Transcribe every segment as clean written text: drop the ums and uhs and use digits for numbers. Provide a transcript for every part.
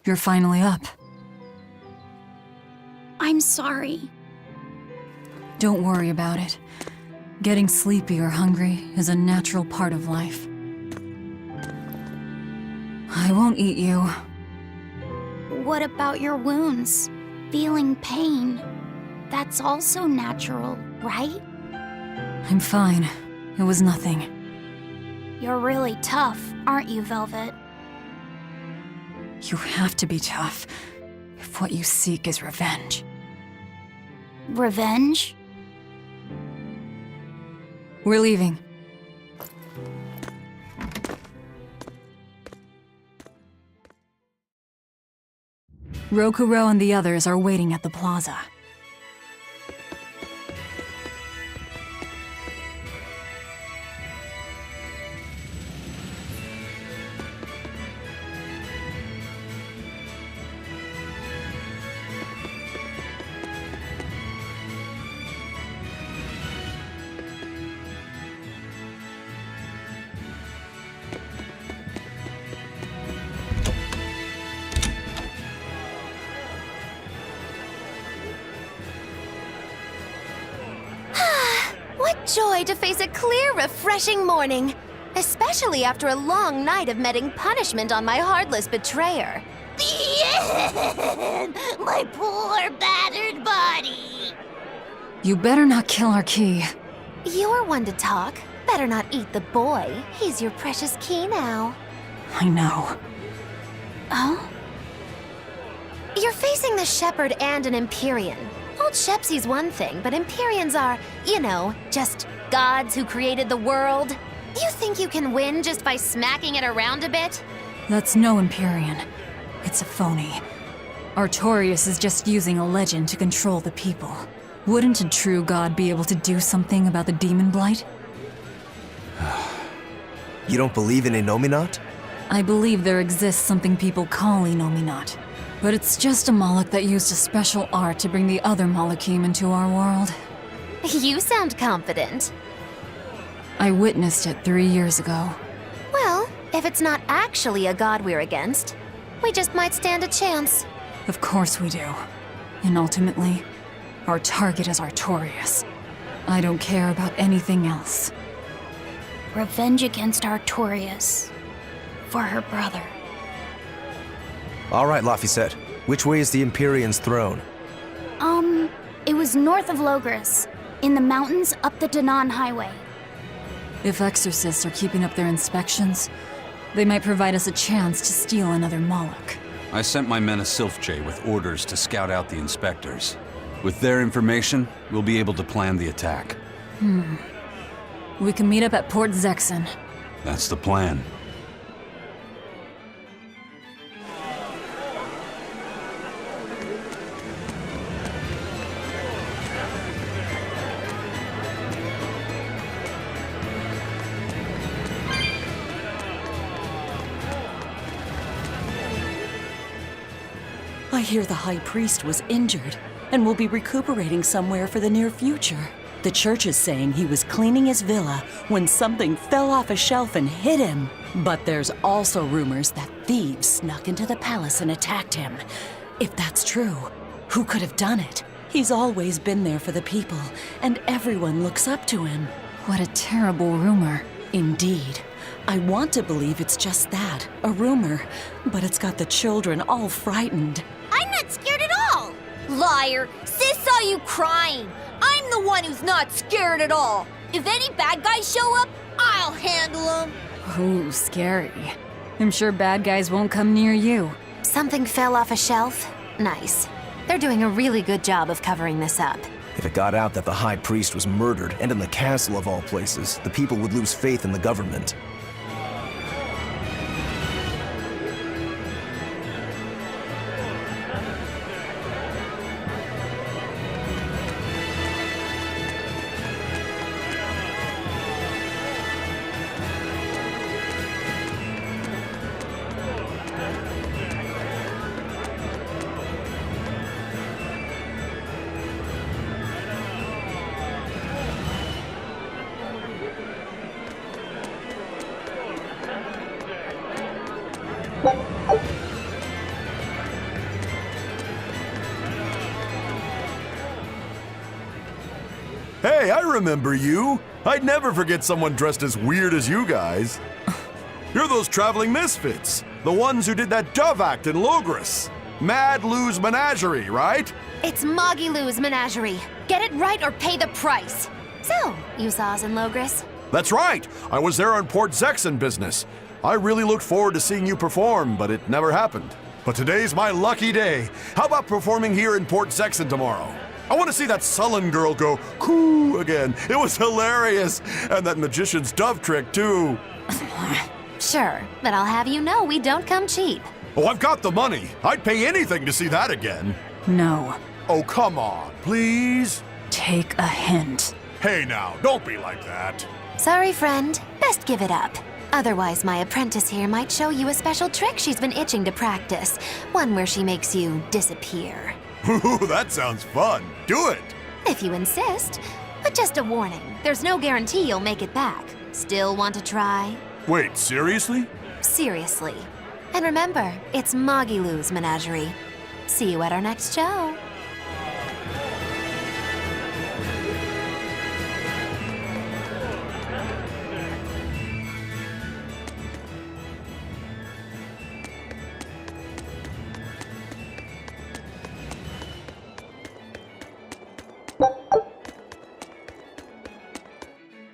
You're finally up. I'm sorry. Don't worry about it. Getting sleepy or hungry is a natural part of life. I won't eat you. What about your wounds? Feeling pain? That's also natural, right? I'm fine. It was nothing. You're really tough, aren't you, Velvet? You have to be tough, if what you seek is revenge. Revenge? We're leaving. Rokuro and the others are waiting at the plaza. What joy to face a clear, refreshing morning! Especially after a long night of meting punishment on my heartless betrayer. My poor, battered body! You better not kill our key. You're one to talk. Better not eat the boy. He's your precious key now. I know. Oh? You're facing the Shepherd and an Empyrean. Old Shepsy's one thing, but Empyreans are, you know, just gods who created the world. You think you can win just by smacking it around a bit? That's no Empyrean. It's a phony. Artorias is just using a legend to control the people. Wouldn't a true god be able to do something about the demon blight? You don't believe in Innominat? I believe there exists something people call Innominat. But it's just a Moloch that used a special art to bring the other Molochim into our world. You sound confident. I witnessed it 3 years ago. Well, if it's not actually a god we're against, we just might stand a chance. Of course we do. And ultimately, our target is Artorias. I don't care about anything else. Revenge against Artorias. For her brother. All right, Laphicet. Which way is the Empyrean's throne? It was north of Logris. In the mountains up the Danan Highway. If exorcists are keeping up their inspections, they might provide us a chance to steal another Moloch. I sent my men a Sylph-J with orders to scout out the inspectors. With their information, we'll be able to plan the attack. We can meet up at Port Zekson. That's the plan. I hear the High Priest was injured and will be recuperating somewhere for the near future. The church is saying he was cleaning his villa when something fell off a shelf and hit him. But there's also rumors that thieves snuck into the palace and attacked him. If that's true, who could have done it? He's always been there for the people, and everyone looks up to him. What a terrible rumor. Indeed. I want to believe it's just that, a rumor, but it's got the children all frightened. I'm not scared at all! Liar! Sis saw you crying! I'm the one who's not scared at all! If any bad guys show up, I'll handle them! Ooh, scary. I'm sure bad guys won't come near you. Something fell off a shelf? Nice. They're doing a really good job of covering this up. If it got out that the High Priest was murdered, and in the castle of all places, the people would lose faith in the government. Hey, I remember you. I'd never forget someone dressed as weird as you guys. You're those traveling misfits. The ones who did that dove act in Logris. Mad Lou's Menagerie, right? It's Moggy Lou's Menagerie. Get it right or pay the price. So, you saw us in Logris? That's right. I was there on Port Zekson business. I really looked forward to seeing you perform, but it never happened. But today's my lucky day. How about performing here in Port Zekson tomorrow? I want to see that sullen girl go coo again. It was hilarious. And that magician's dove trick, too. Sure, but I'll have you know we don't come cheap. Oh, I've got the money. I'd pay anything to see that again. No. Oh, come on, please. Take a hint. Hey now, don't be like that. Sorry, friend. Best give it up. Otherwise, my apprentice here might show you a special trick she's been itching to practice. One where she makes you disappear. Ooh, that sounds fun. Do it. If you insist. But just a warning, there's no guarantee you'll make it back. Still want to try? Wait, seriously? Seriously. And remember, it's Moggy Lou's Menagerie. See you at our next show.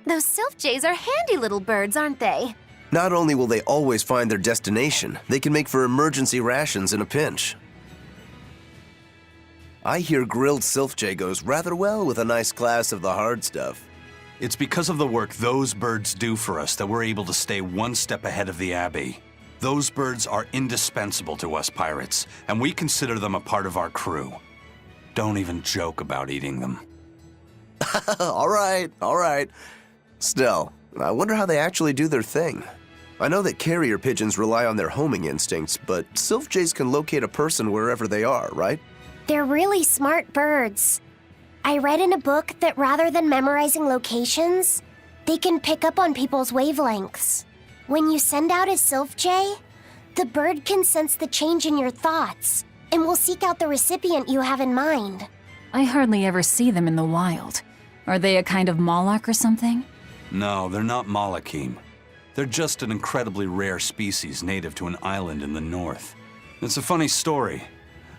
Those Sylph Jays are handy little birds, aren't they? Not only will they always find their destination, they can make for emergency rations in a pinch. I hear grilled Sylph Jay goes rather well with a nice glass of the hard stuff. It's because of the work those birds do for us that we're able to stay one step ahead of the Abbey. Those birds are indispensable to us pirates, and we consider them a part of our crew. Don't even joke about eating them. All right. Still, I wonder how they actually do their thing. I know that carrier pigeons rely on their homing instincts, but Sylph Jays can locate a person wherever they are, right? They're really smart birds. I read in a book that rather than memorizing locations, they can pick up on people's wavelengths. When you send out a Sylph Jay, the bird can sense the change in your thoughts and will seek out the recipient you have in mind. I hardly ever see them in the wild. Are they a kind of Moloch or something? No, they're not Malakim. They're just an incredibly rare species native to an island in the north. It's a funny story.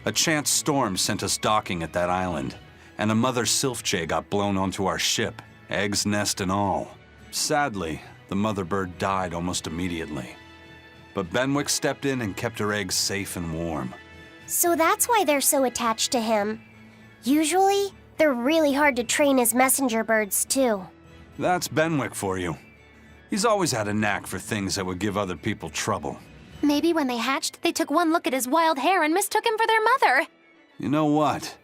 A chance storm sent us docking at that island, and a mother Sylph Jay got blown onto our ship, eggs, nest, and all. Sadly, the mother bird died almost immediately. But Benwick stepped in and kept her eggs safe and warm. So that's why they're so attached to him. Usually, they're really hard to train as messenger birds, too. That's Benwick for you. He's always had a knack for things that would give other people trouble. Maybe when they hatched, they took one look at his wild hair and mistook him for their mother. You know what?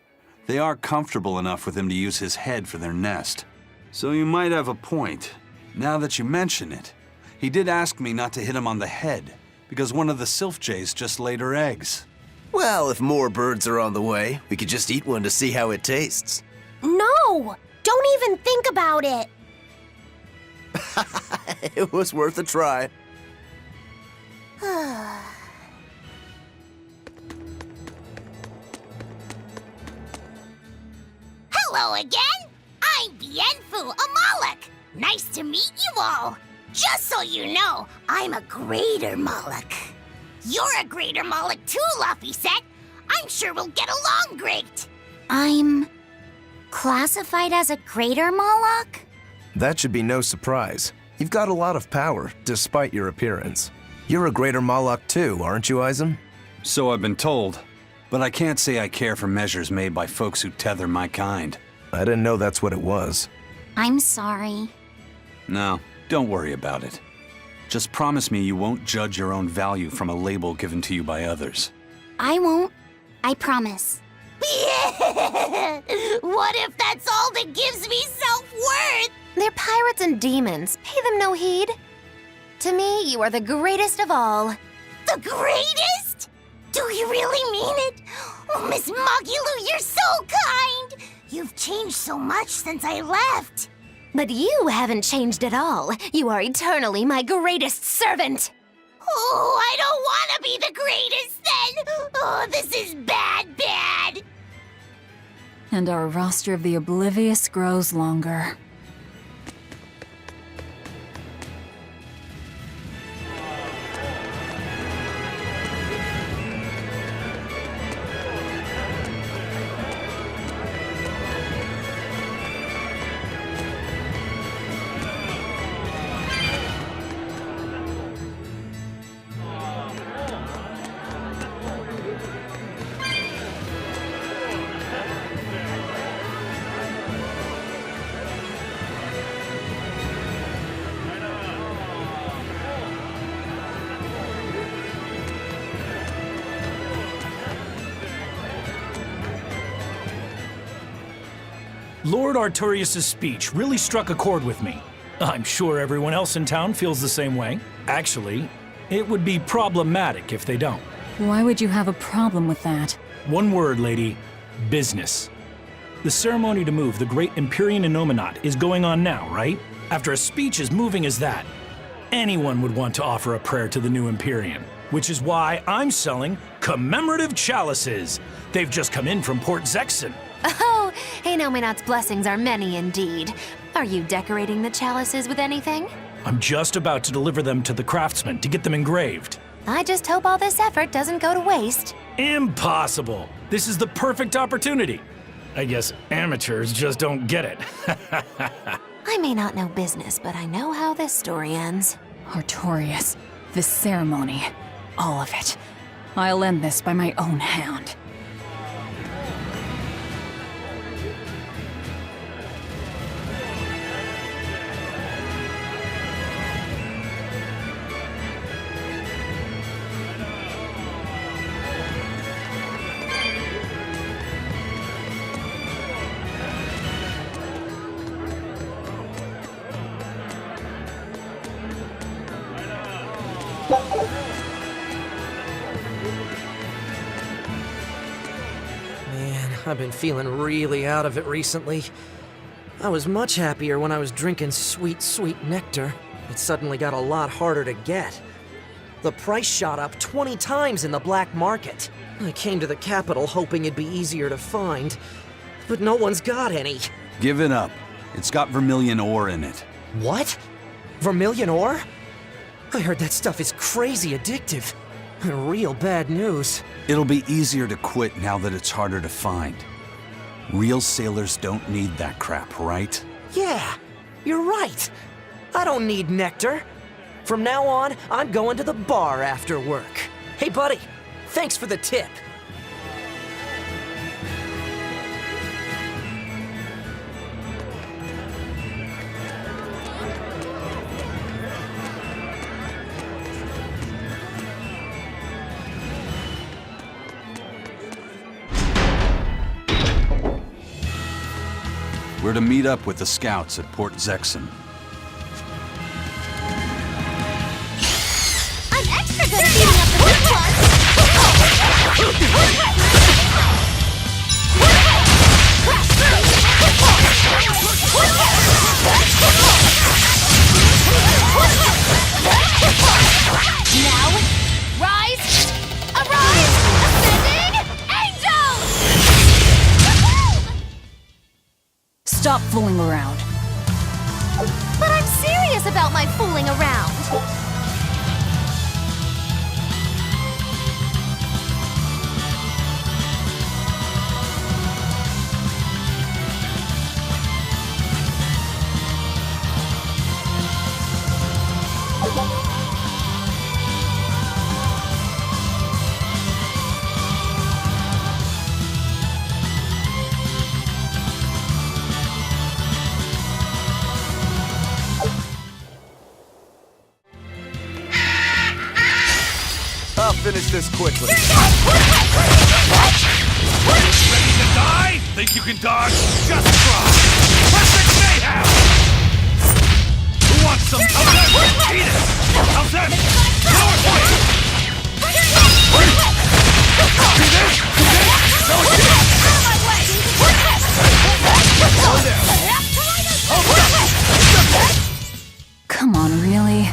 They are comfortable enough with him to use his head for their nest. So you might have a point. Now that you mention it, he did ask me not to hit him on the head, because one of the Sylph Jays just laid her eggs. Well, if more birds are on the way, we could just eat one to see how it tastes. No! Don't even think about it! It was worth a try. Hello again! I'm Bienfu, a Moloch. Nice to meet you all. Just so you know, I'm a greater Moloch. You're a greater Moloch too, Laphicet. I'm sure we'll get along great. I'm classified as a greater Moloch? That should be no surprise. You've got a lot of power, despite your appearance. You're a greater Moloch too, aren't you, Izem? So I've been told, but I can't say I care for measures made by folks who tether my kind. I didn't know that's what it was. I'm sorry. No, don't worry about it. Just promise me you won't judge your own value from a label given to you by others. I won't. I promise. What if that's all that gives me self-worth? They're pirates and demons. Pay them no heed. To me, you are the greatest of all. The greatest? Do you really mean it? Oh, Miss Moggy, you're so kind. You've changed so much since I left. But you haven't changed at all. You are eternally my greatest servant. Oh, I don't want to be the greatest then. Oh, this is bad. And our roster of the oblivious grows longer. Lord Artorius' speech really struck a chord with me. I'm sure everyone else in town feels the same way. Actually, it would be problematic if they don't. Why would you have a problem with that? One word, lady. Business. The ceremony to move the great Empyrean Innominat is going on now, right? After a speech as moving as that, anyone would want to offer a prayer to the new Empyrean. Which is why I'm selling commemorative chalices. They've just come in from Port Zekson. Oh, Innominat's blessings are many indeed. Are you decorating the chalices with anything? I'm just about to deliver them to the craftsman to get them engraved. I just hope all this effort doesn't go to waste. Impossible! This is the perfect opportunity. I guess amateurs just don't get it. I may not know business, but I know how this story ends. Artorius, this ceremony, all of it. I'll end this by my own hand. Man, I've been feeling really out of it recently. I was much happier when I was drinking sweet, sweet nectar. It suddenly got a lot harder to get. The price shot up 20 times in the black market. I came to the capital hoping it'd be easier to find, but no one's got any. Give it up. It's got vermilion ore in it. What? Vermilion ore? I heard that stuff is crazy addictive. Real bad news. It'll be easier to quit now that it's harder to find. Real sailors don't need that crap, right? Yeah, you're right. I don't need nectar. From now on, I'm going to the bar after work. Hey, buddy, thanks for the tip. We're to meet up with the scouts at Port Zekson. I'm extra good at beating up the big Now, rise, arise, ascending angels! Stop fooling around. But I'm serious about my fooling around. I'll finish this quickly. Ready to die? Think you can dodge? Just try! Perfect mayhem! Who wants some of that? Eat it! How's that? Power play! Do this! Do this! No, it's it! Come on, really?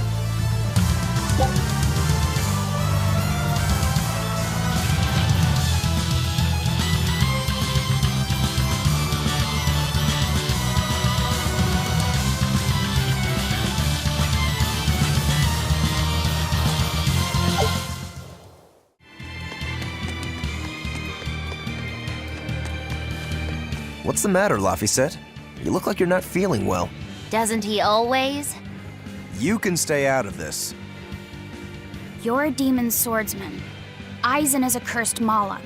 What's the matter, Laphicet? You look like you're not feeling well. Doesn't he always? You can stay out of this. You're a demon swordsman. Aizen is a cursed Moloch.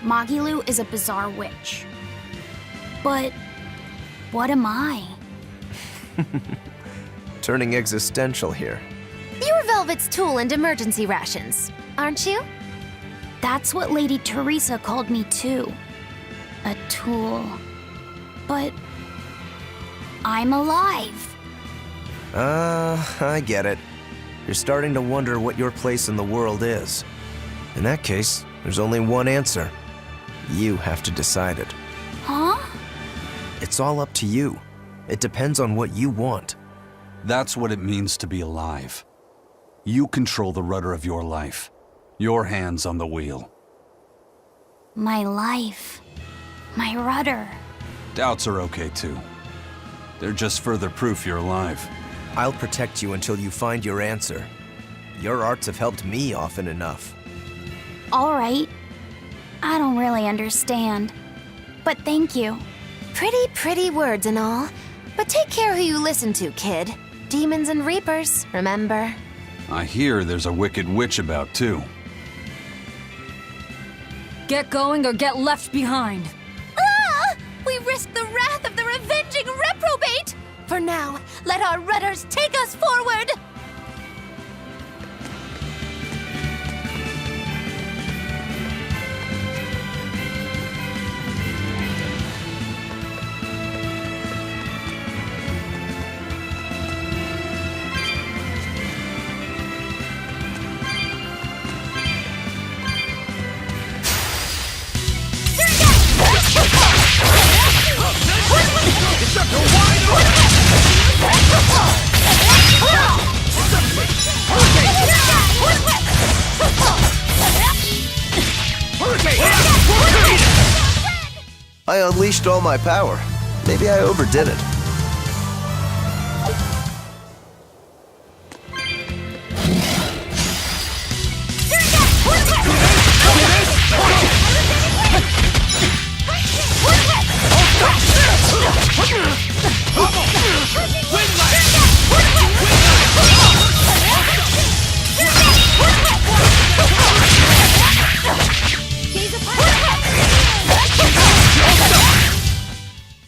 Magilu is a bizarre witch. But what am I? Turning existential here. You're Velvet's tool and emergency rations, aren't you? That's what Lady Teresa called me too. A tool. But I'm alive. I get it. You're starting to wonder what your place in the world is. In that case, there's only one answer. You have to decide it. Huh? It's all up to you. It depends on what you want. That's what it means to be alive. You control the rudder of your life. Your hands on the wheel. My life. My rudder. Doubts are okay too. They're just further proof you're alive. I'll protect you until you find your answer. Your arts have helped me often enough. All right. I don't really understand. But thank you. Pretty words and all. But take care who you listen to, kid. Demons and reapers, remember? I hear there's a wicked witch about too. Get going or get left behind. Ah! We risk the wrath of the revenging reprobate! For now, let our rudders take us forward! I unleashed all my power. Maybe I overdid it.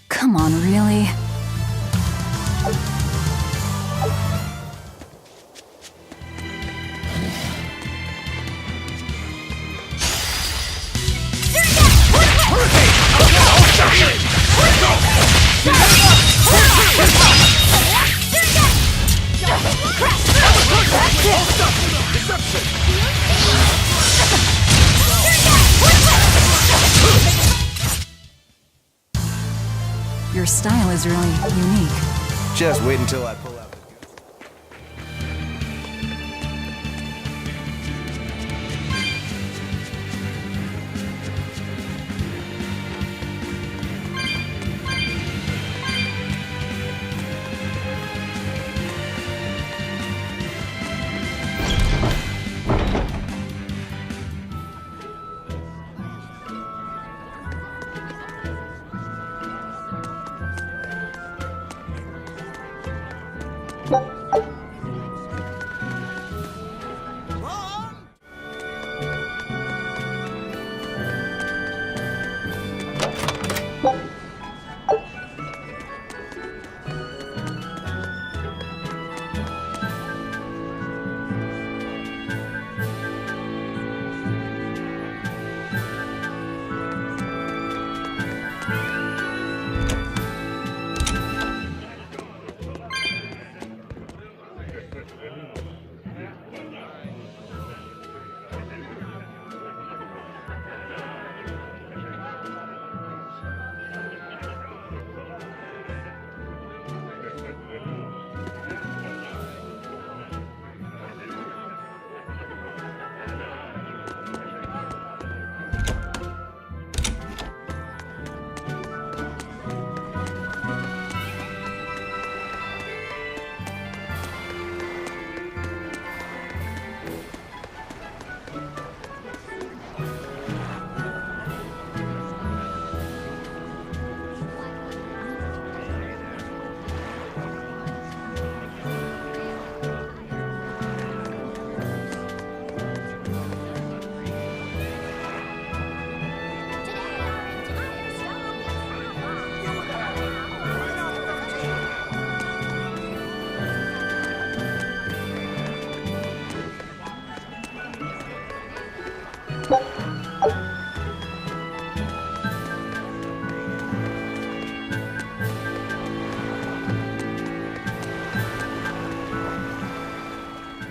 Come on, really? Your style is really unique. Just wait until I pull out the goods.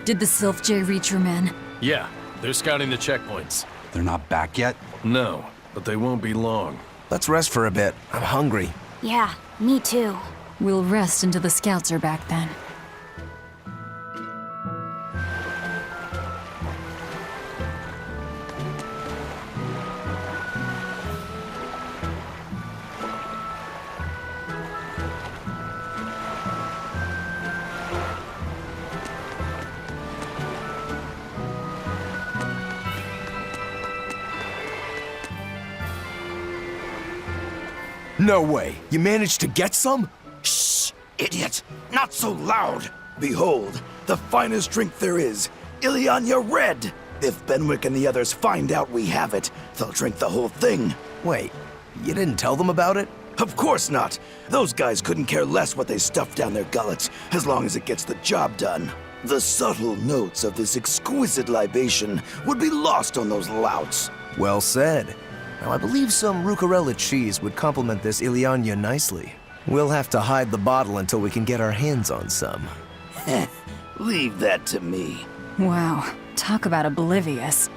Did the Sylph J reach your men? Yeah, they're scouting the checkpoints. They're not back yet? No, but they won't be long. Let's rest for a bit. I'm hungry. Yeah, me too. We'll rest until the scouts are back then. No way. You managed to get some? Shh! Idiot! Not so loud! Behold, the finest drink there is, Ileana Red! If Benwick and the others find out we have it, they'll drink the whole thing. Wait, you didn't tell them about it? Of course not! Those guys couldn't care less what they stuff down their gullets, as long as it gets the job done. The subtle notes of this exquisite libation would be lost on those louts. Well said. Now, I believe some Rucarella cheese would complement this Ileana nicely. We'll have to hide the bottle until we can get our hands on some. Leave that to me. Wow, talk about oblivious.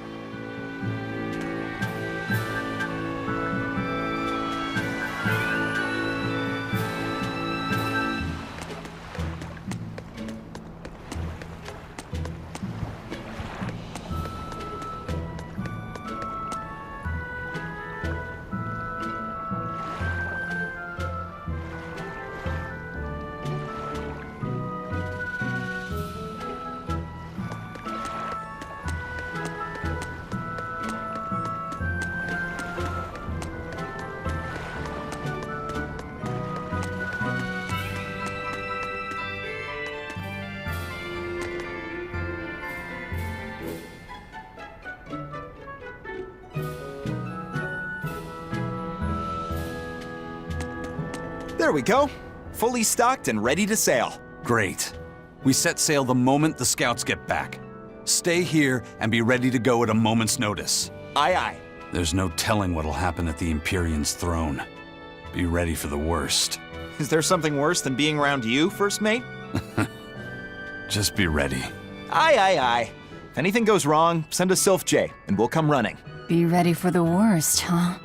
There we go. Fully stocked and ready to sail. Great. We set sail the moment the scouts get back. Stay here and be ready to go at a moment's notice. Aye, aye. There's no telling what'll happen at the Empyrean's throne. Be ready for the worst. Is there something worse than being around you, First Mate? Just be ready. Aye, aye, aye. If anything goes wrong, send a Sylph J, and we'll come running. Be ready for the worst, huh?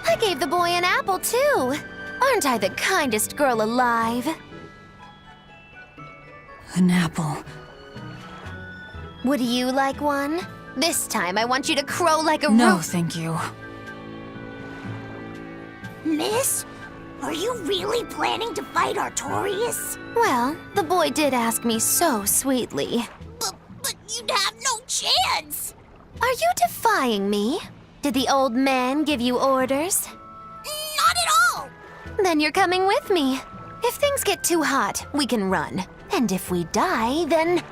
I gave the boy an apple, too. Aren't I the kindest girl alive? An apple. Would you like one? This time I want you to crow like a No, roo- thank you. Miss, are you really planning to fight Artorias? Well, the boy did ask me so sweetly. But you'd have no chance. Are you defying me? Did the old man give you orders? Not at all. Then you're coming with me. If things get too hot, we can run. And if we die, then...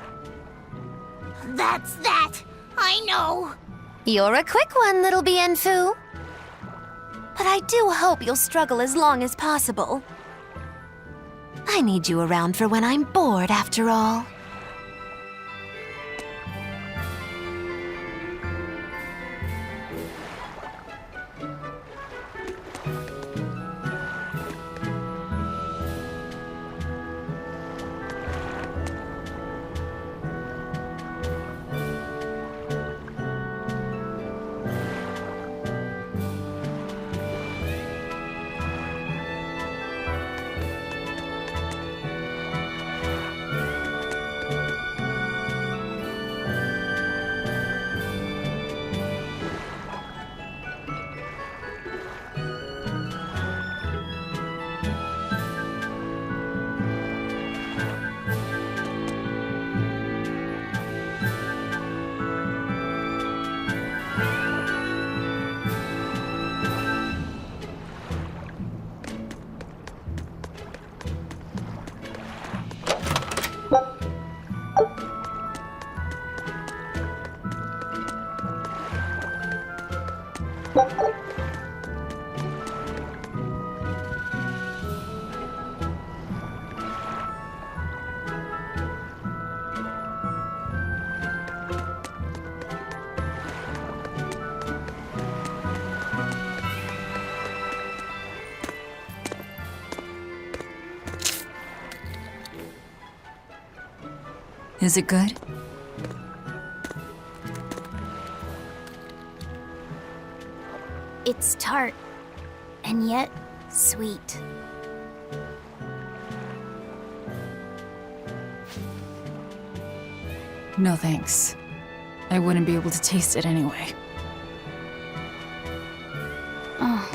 That's that. I know. You're a quick one, little Bienfu. But I do hope you'll struggle as long as possible. I need you around for when I'm bored, after all. Is it good? It's tart, and yet sweet. No thanks. I wouldn't be able to taste it anyway. Oh.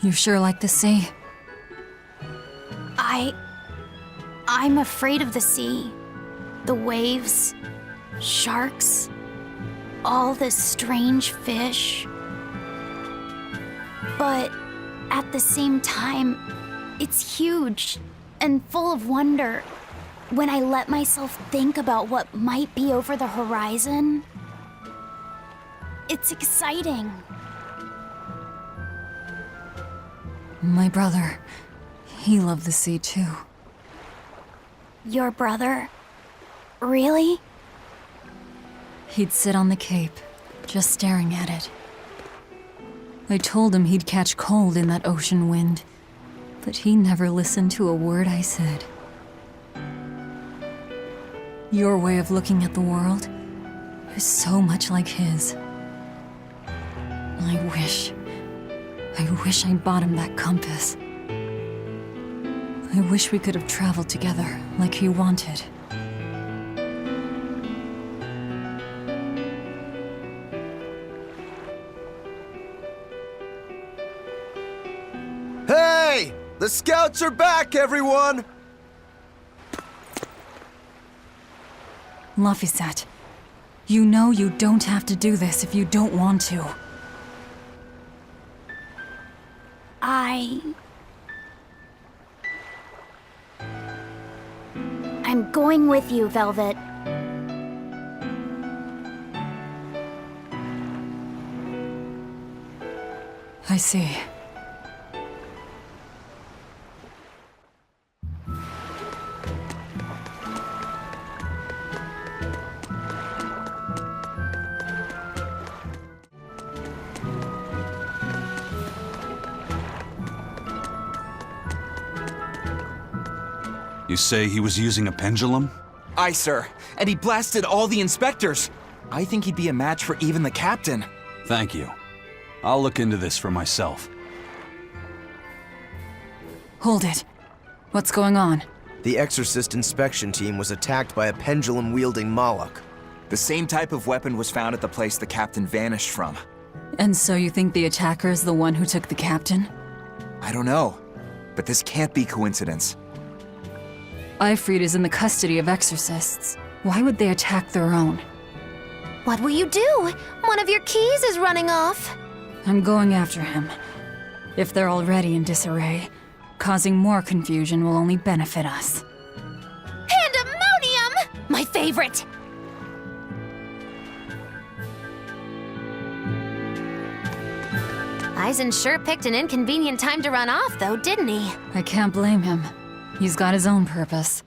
You sure like the sea? I'm afraid of the sea. The waves, sharks, all this strange fish. But at the same time, it's huge and full of wonder. When I let myself think about what might be over the horizon, it's exciting. My brother, he loved the sea too. Your brother? Really? He'd sit on the cape, just staring at it. I told him he'd catch cold in that ocean wind, but he never listened to a word I said. Your way of looking at the world is so much like his. I wish I'd bought him that compass. I wish we could have traveled together like he wanted. Hey! The scouts are back, everyone! Lafayette, you know you don't have to do this if you don't want to. I'm going with you, Velvet. I see. You say he was using a pendulum? Aye, sir. And he blasted all the inspectors. I think he'd be a match for even the captain. Thank you. I'll look into this for myself. Hold it. What's going on? The Exorcist inspection team was attacked by a pendulum-wielding Moloch. The same type of weapon was found at the place the captain vanished from. And so you think the attacker is the one who took the captain? I don't know, but this can't be coincidence. Ifrit is in the custody of exorcists. Why would they attack their own? What will you do? One of your keys is running off. I'm going after him. If they're already in disarray, causing more confusion will only benefit us. Pandemonium! My favorite! Eisen sure picked an inconvenient time to run off, though, didn't he? I can't blame him. He's got his own purpose.